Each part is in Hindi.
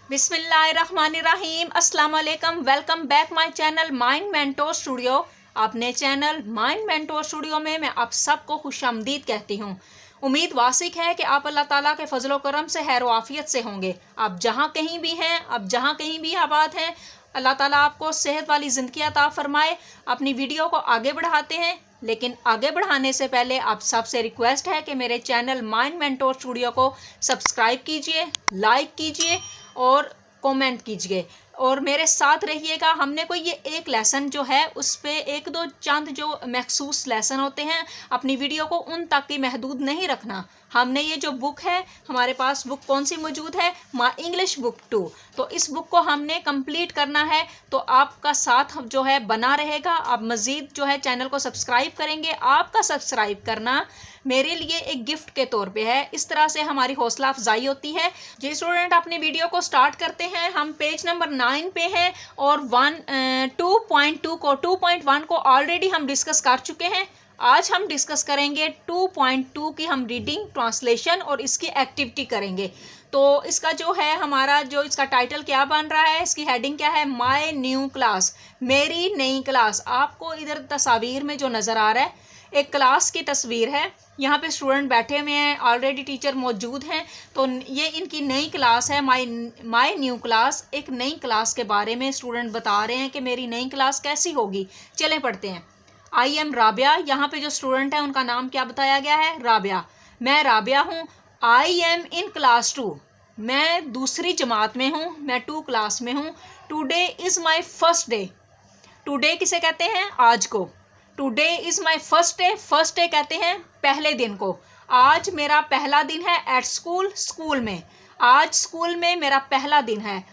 बिस्मिल्लाहिर्रहमानिर्रहीम। अस्सलाम वालेकुम। Welcome back my channel mind mentor studio. अपने चैनल माइंड मेंटोर स्टूडियो में मैं आप सबको खुशामदीद कहती हूँ। उम्मीद वासिक है कि आप अल्लाह ताला के फजलो करम से खैर आफियत से होंगे। आप जहाँ कहीं भी हैं, आप जहाँ कहीं भी आबाद हैं, अल्लाह ताला आपको सेहत वाली ज़िंदगी अता फरमाए। अपनी वीडियो को आगे बढ़ाते हैं, लेकिन आगे बढ़ाने से पहले आप सबसे रिक्वेस्ट है कि मेरे चैनल माइंड मेंटोर स्टूडियो को सब्सक्राइब कीजिए, लाइक कीजिए और कमेंट कीजिए और मेरे साथ रहिएगा। हमने कोई ये एक लेसन जो है उस पे एक दो चंद जो मखसूस लेसन होते हैं, अपनी वीडियो को उन तक ही महदूद नहीं रखना। हमने ये जो बुक है, हमारे पास बुक कौन सी मौजूद है, माय इंग्लिश बुक 2। तो इस बुक को हमने कंप्लीट करना है, तो आपका साथ जो है बना रहेगा। आप मज़ीद जो है चैनल को सब्सक्राइब करेंगे। आपका सब्सक्राइब करना मेरे लिए एक गिफ्ट के तौर पे है। इस तरह से हमारी हौसला अफजाई होती है। जी स्टूडेंट, अपनी वीडियो को स्टार्ट करते हैं। हम पेज नंबर 9 पे हैं और 2.1 को ऑलरेडी हम डिस्कस कर चुके हैं। आज हम डिस्कस करेंगे 2.2 की हम रीडिंग, ट्रांसलेशन और इसकी एक्टिविटी करेंगे। तो इसका जो है हमारा जो इसका टाइटल क्या बन रहा है, इसकी हेडिंग क्या है, माय न्यू क्लास, मेरी नई क्लास। आपको इधर तस्वीर में जो नज़र आ रहा है एक क्लास की तस्वीर है। यहाँ पे स्टूडेंट बैठे हुए हैं, ऑलरेडी टीचर मौजूद हैं। तो ये इनकी नई क्लास है, माय न्यू क्लास। एक नई क्लास के बारे में स्टूडेंट बता रहे हैं कि मेरी नई क्लास कैसी होगी। चलें पढ़ते हैं। I am Rabia. यहाँ पे जो स्टूडेंट है उनका नाम क्या बताया गया है, राबिया। मैं राबिया हूँ। I am in class 2। मैं दूसरी जमात में हूँ, मैं 2 क्लास में हूँ। Today is my first day. Today किसे कहते हैं, आज को। Today is my first day. First day कहते हैं पहले दिन को। आज मेरा पहला दिन है एट स्कूल, स्कूल में। आज स्कूल में मेरा पहला दिन है।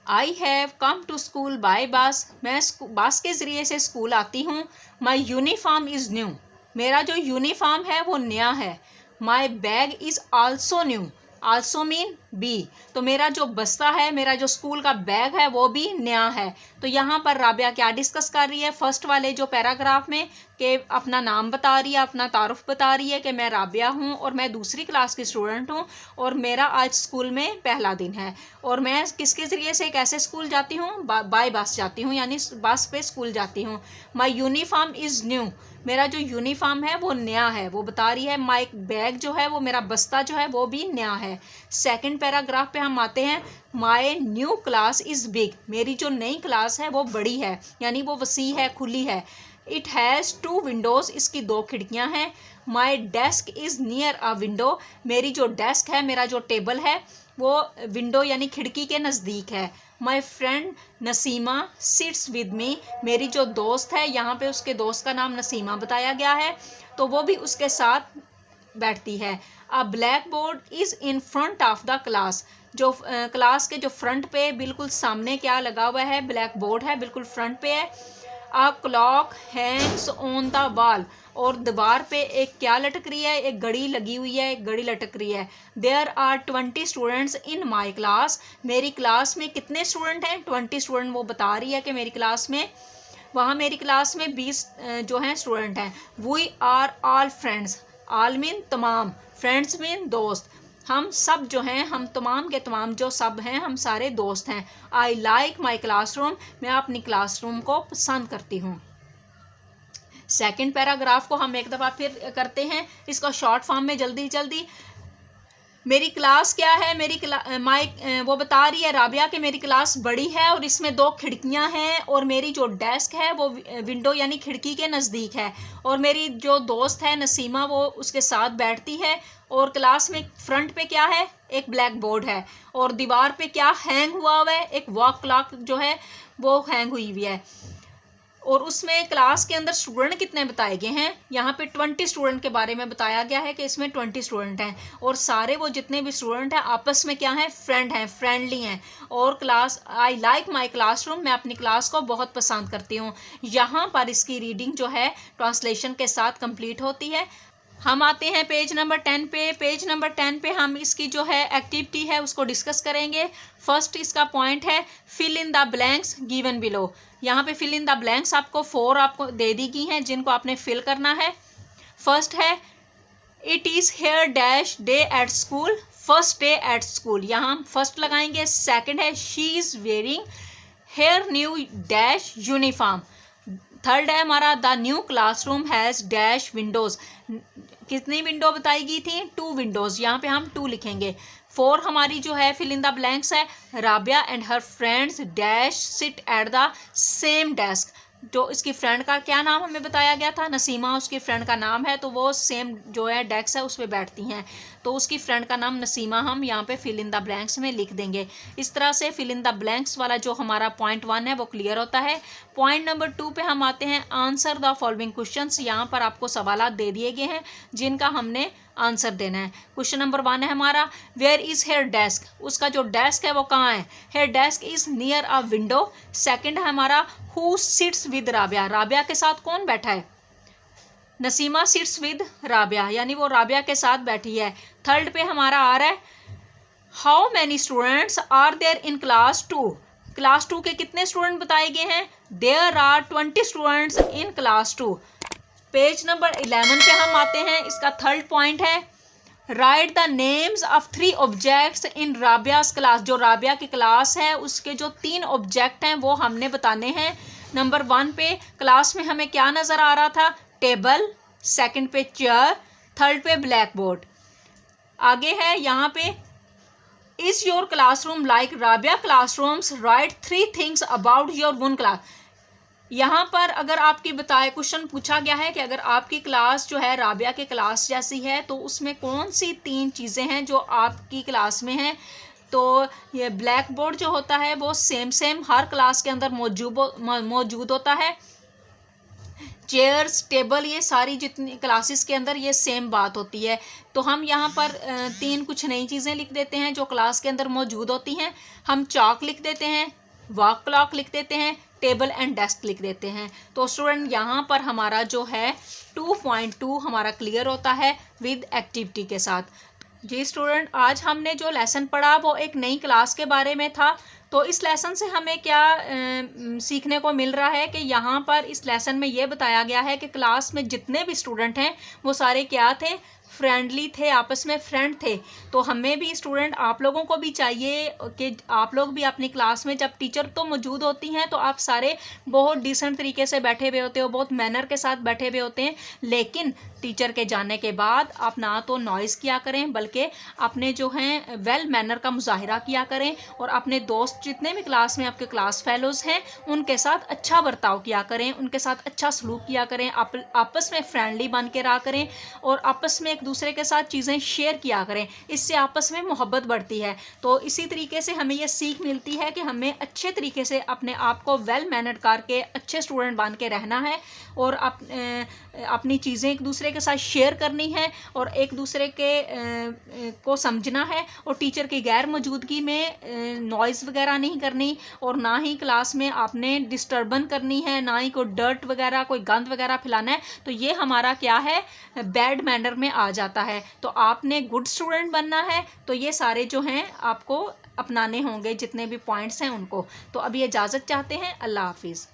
I have come to school by bus. मैं बस के ज़रिए से स्कूल आती हूँ। My uniform is new. मेरा जो यूनिफॉर्म है वो नया है। My bag is also new. Also mean बी। तो मेरा जो बस्ता है, मेरा जो स्कूल का बैग है वो भी नया है। तो यहाँ पर राबिया क्या डिस्कस कर रही है, फर्स्ट वाले जो पैराग्राफ में, कि अपना नाम बता रही है, अपना तारुफ बता रही है कि मैं राबिया हूँ और मैं दूसरी क्लास की स्टूडेंट हूँ और मेरा आज स्कूल में पहला दिन है। और मैं किसके ज़रिए से कैसे स्कूल जाती हूँ, बाय बस जाती हूँ, यानी बस पे स्कूल जाती हूँ। My uniform is new. मेरा जो यूनिफॉर्म है वो नया है, वो बता रही है। माई बैग जो है वो मेरा बस्ता जो है वो भी नया है। सेकंड पैराग्राफ पे हम आते हैं। My new class is big. मेरी जो नई क्लास है वो बड़ी है, यानी वो वसी है, खुली है। It has 2 Windows. इसकी 2 खिड़कियाँ हैं। My desk is near a window. मेरी जो डेस्क है, मेरा जो टेबल है वो विंडो यानी खिड़की के नज़दीक है। My friend Nasima sits with me. मेरी जो दोस्त है, यहाँ पे उसके दोस्त का नाम नसीमा बताया गया है, तो वो भी उसके साथ बैठती है। अ black board is in front of the class. जो क्लास के जो फ्रंट पे बिल्कुल सामने क्या लगा हुआ है, ब्लैक बोर्ड है, बिल्कुल फ्रंट पे है। A clock Hanks on the wall. और दीवार पे एक क्या लटक रही है, एक घड़ी लगी हुई है, एक घड़ी लटक रही है। There are 20 students in my class. मेरी क्लास में कितने स्टूडेंट हैं, 20 स्टूडेंट वो बता रही है कि मेरी क्लास में, वहाँ मेरी क्लास में 20 जो हैं स्टूडेंट हैं। We are all friends. All mean तमाम, फ्रेंड्स मीन दोस्त। हम सब जो हैं, हम तमाम के तमाम जो सब हैं, हम सारे दोस्त हैं। I like my classroom. मैं अपनी क्लासरूम को पसंद करती हूँ। सेकंड पैराग्राफ को हम एक दफ़ा फिर करते हैं, इसको शॉर्ट फॉर्म में जल्दी जल्दी। मेरी क्लास क्या है, वो बता रही है राबिया कि मेरी क्लास बड़ी है और इसमें 2 खिड़कियां हैं और मेरी जो डेस्क है वो विंडो यानी खिड़की के नज़दीक है। और मेरी जो दोस्त है नसीमा, वो उसके साथ बैठती है। और क्लास में फ्रंट पे क्या है, एक ब्लैक बोर्ड है। और दीवार पे क्या हैंग हुआ है, एक वॉल क्लॉक जो है वो हैंग हुई हुई है। और उसमें क्लास के अंदर स्टूडेंट कितने बताए गए हैं, यहाँ पे 20 स्टूडेंट के बारे में बताया गया है कि इसमें 20 स्टूडेंट हैं। और सारे वो जितने भी स्टूडेंट हैं आपस में क्या हैं, फ्रेंड हैं, फ्रेंडली हैं। और class, I like my classroom. मैं अपनी क्लास को बहुत पसंद करती हूँ। यहाँ पर इसकी रीडिंग जो है ट्रांसलेशन के साथ कंप्लीट होती है। हम आते हैं पेज नंबर 10 पे। पेज नंबर 10 पे हम इसकी जो है एक्टिविटी है उसको डिस्कस करेंगे। फर्स्ट इसका पॉइंट है fill in the blanks given below. यहाँ पे फिल इन द ब्लैंक्स आपको 4 आपको दे दी गई हैं जिनको आपने फिल करना है। फर्स्ट है it is her dash day at school. First day at school, यहाँ हम फर्स्ट लगाएंगे। सेकंड है she is wearing her new dash uniform. Third है हमारा the new classroom has dash windows, कितनी विंडो बताई गई थी? 2 विंडोज़, यहाँ पे हम 2 लिखेंगे। 4 हमारी जो है फिल इन द ब्लैंक्स है, Rabia and her friends dash sit at the same desk. जो इसकी फ्रेंड का क्या नाम हमें बताया गया था? नसीमा उसकी फ्रेंड का नाम है, तो वो सेम जो है डेस्क है उस पर बैठती हैं, तो उसकी फ्रेंड का नाम नसीमा हम यहाँ पे फिल इन द ब्लैंक्स में लिख देंगे। इस तरह से फिल इन द ब्लैंक्स वाला जो हमारा पॉइंट 1 है वो क्लियर होता है। पॉइंट नंबर 2 पे हम आते हैं, आंसर द फॉलोइंग क्वेश्चंस। यहाँ पर आपको सवाल दे दिए गए हैं जिनका हमने आंसर देना है। क्वेश्चन नंबर 1 है हमारा, वेयर इज हेयर डेस्क, उसका जो डेस्क है वो कहाँ है? Her desk is near a window. Second है हमारा, who sits with Rabia, Rabia के साथ कौन बैठा है? नसीमा सिट्स विद राबिया, यानी वो राबिया के साथ बैठी है। थर्ड पे हमारा आ रहा है, how many students are there in class 2, class 2 के कितने स्टूडेंट बताए गए हैं? There are 20 students in class 2। Page number 11 पे हम आते हैं, इसका थर्ड पॉइंट है, write the names of 3 objects in Rabia's class, जो राबिया की क्लास है उसके जो 3 ऑब्जेक्ट हैं वो हमने बताने हैं। नंबर 1 पे क्लास में हमें क्या नज़र आ रहा था? टेबल, सेकंड पे चेयर, थर्ड पे ब्लैक बोर्ड। आगे है यहाँ पे, is your classroom like Rabia classrooms, right 3 things about your one class. यहाँ पर अगर आपकी बताए क्वेश्चन पूछा गया है कि अगर आपकी क्लास जो है राबिया के क्लास जैसी है तो उसमें कौन सी 3 चीज़ें हैं जो आपकी क्लास में हैं? तो ये ब्लैक बोर्ड जो होता है वो सेम हर क्लास के अंदर मौजूद होता है। चेयर्स, टेबल, ये सारी जितनी क्लासेस के अंदर ये सेम बात होती है। तो हम यहाँ पर 3 कुछ नई चीज़ें लिख देते हैं जो क्लास के अंदर मौजूद होती हैं। हम चॉक लिख देते हैं, वॉक क्लॉक लिख देते हैं, टेबल एंड डेस्क लिख देते हैं। तो स्टूडेंट यहाँ पर हमारा जो है 2.2 हमारा क्लियर होता है विद एक्टिविटी के साथ। जी स्टूडेंट, आज हमने जो लेसन पढ़ा वो एक नई क्लास के बारे में था। तो इस लेसन से हमें क्या सीखने को मिल रहा है कि यहाँ पर इस लेसन में ये बताया गया है कि क्लास में जितने भी स्टूडेंट हैं वो सारे क्या थे? फ्रेंडली थे, आपस में फ्रेंड थे। तो हमें भी स्टूडेंट, आप लोगों को भी चाहिए कि आप लोग भी अपनी क्लास में जब टीचर तो मौजूद होती हैं तो आप सारे बहुत डिसेंट तरीके से बैठे हुए होते हो, बहुत मैनर के साथ बैठे हुए होते हैं। लेकिन टीचर के जाने के बाद आप ना तो नॉइज़ किया करें बल्कि अपने जो हैं वेल मैनर का मुजाहिरा किया करें, और अपने दोस्त जितने भी क्लास में आपके क्लास फेलोज़ हैं उनके साथ अच्छा बर्ताव किया करें, उनके साथ अच्छा सलूक किया करें, आपस में फ्रेंडली बन के रहा करें और आपस में एक दूसरे के साथ चीज़ें शेयर किया करें। इससे आपस में मोहब्बत बढ़ती है। तो इसी तरीके से हमें यह सीख मिलती है कि हमें अच्छे तरीके से अपने आप को वेल मैनर्ड करके अच्छे स्टूडेंट बन के रहना है और अपनी चीज़ें एक दूसरे के साथ शेयर करनी है और एक दूसरे के को समझना है, और टीचर की गैर मौजूदगी में नॉइज़ वगैरह नहीं करनी, और ना ही क्लास में आपने डिस्टर्बन करनी है, ना ही कोई डर्ट वगैरह, कोई गंद वगैरह फैलाना है। तो ये हमारा क्या है? बैड मैनर में आ जाता है। तो आपने गुड स्टूडेंट बनना है, तो ये सारे जो हैं आपको अपनाने होंगे, जितने भी पॉइंट्स हैं उनको। तो अभी इजाज़त चाहते हैं। अल्लाह हाफिज़।